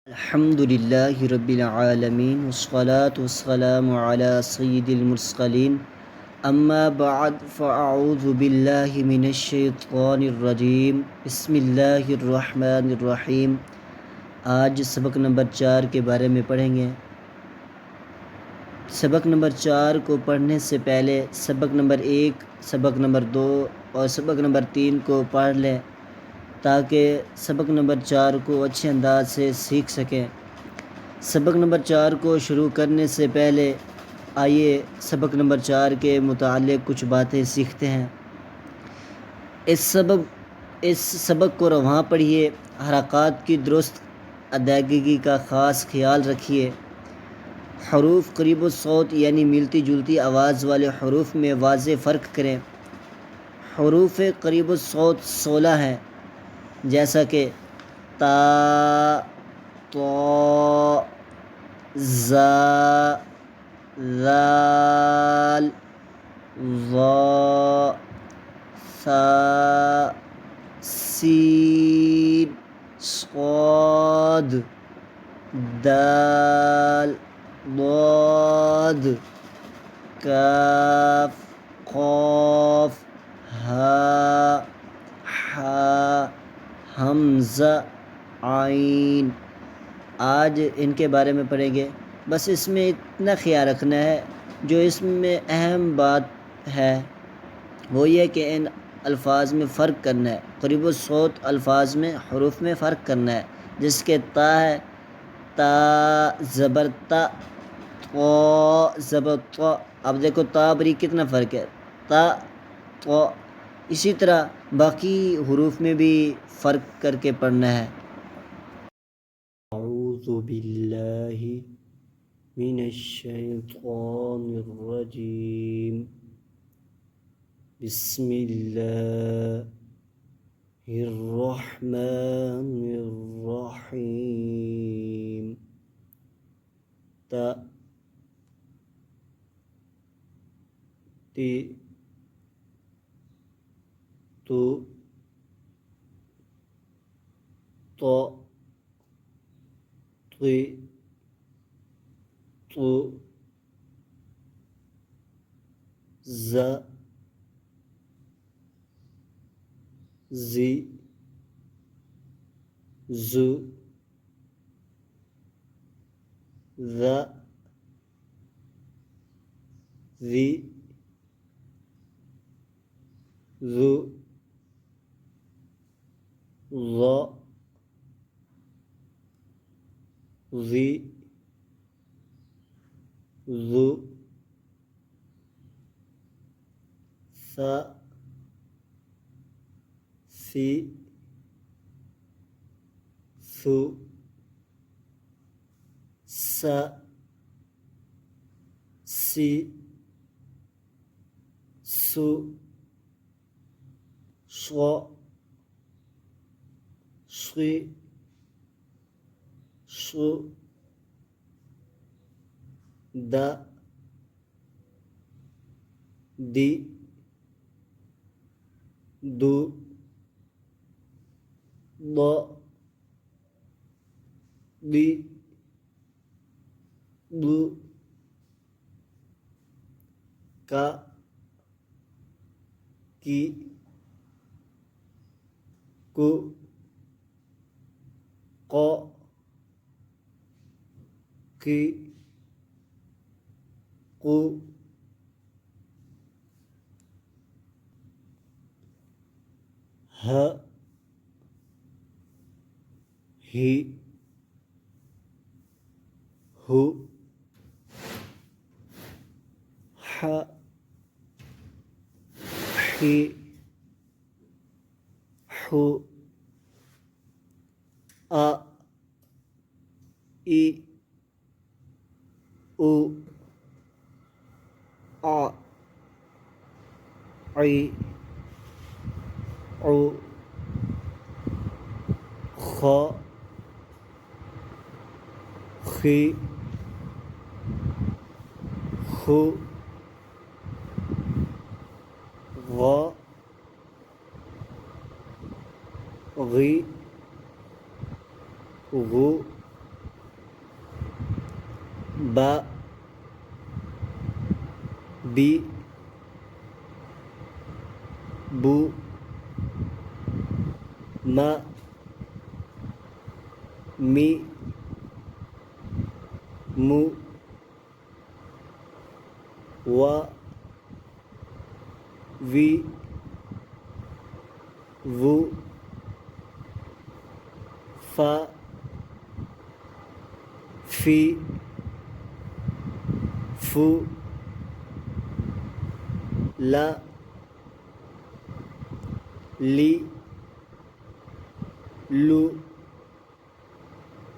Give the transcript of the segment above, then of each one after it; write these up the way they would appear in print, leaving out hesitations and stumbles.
अल्हम्दुलिल्लाहि रब्बिल आलमीन वस्सलातु वस्सलामु अला सय्यिदिल मुरसलीन अम्मा बअद फ़अऊज़ु बिल्लाहि मिनश शैतानिर रजीम बिस्मिल्लाहिर रहमानिर रहीम। आज सबक नंबर 4 के बारे में पढ़ेंगे। सबक नंबर 4 को पढ़ने से पहले सबक नंबर 1, सबक नंबर 2 और सबक नंबर 3 को पढ़ लें ताकि सबक नंबर 4 को अच्छे अंदाज से सीख सकें। सबक नंबर 4 को शुरू करने से पहले आइए सबक नंबर 4 के मुताल्लिक़ कुछ बातें सीखते हैं। इस सबक को रवां पढ़िए, हरक़ात की दुरुस्त अदायगी का ख़ास ख्याल रखिए। हरूफ क़रीब सौत यानी मिलती जुलती आवाज़ वाले हरूफ में वाज़े फ़र्क करें। हरूफ क़रीब सौत 16 हैं, जैसा कि ता, तो, ज़ा, ज़ाल, ज़ा, सा, सीन, स्वाद, दाल, ज़ाद, काफ, क़ाफ, हा, हमज़ा, आइन। आज इनके बारे में पढ़ेंगे। बस इसमें इतना ख्याल रखना है, जो इसमें अहम बात है वो ये कि इन अल्फाज में फ़र्क करना है। क़रीब सौत अल्फाज में हरूफ में फ़र्क करना है। जिसके ता है, ता ज़बर ता, तो ज़बर तो। अब देखो ता बरी कितना फ़र्क है, ता तो। इसी तरह बाकी हुरूफ में भी फ़र्क करके पढ़ना है। अऊज़ु बिल्लाहि मिनश शैतानिर रजीम बिस्मिल्लाहिर रहमानिर रहीम। ता, ती, तु, तो, ती, तु, ज़ा, ज़ी, ज़ु, ज़ा, ज़ी, ज़ु, ज़ा, ज़ी, ज़ु, सा, सी, सु, सा, सी, सु, स्व, स्वी, सु, दा, दी, दु, द, दी, दु, का, की, कु, क़, की, कु, ह, ही, हु, ह, ही, हु, आ, ई, उ, आ, आई, उ, ख, खी, खु, ग, गी, गु, बा बी बू मा मी मु वा वी वु फा फी फू ला ली लू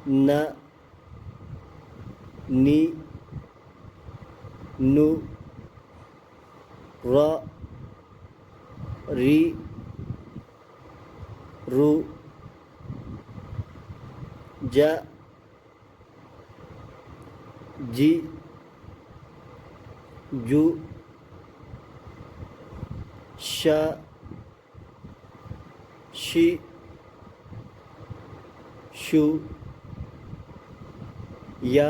ना नी नु रा री रू जा जी जू शा शी शू या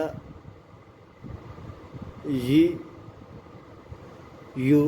यी यू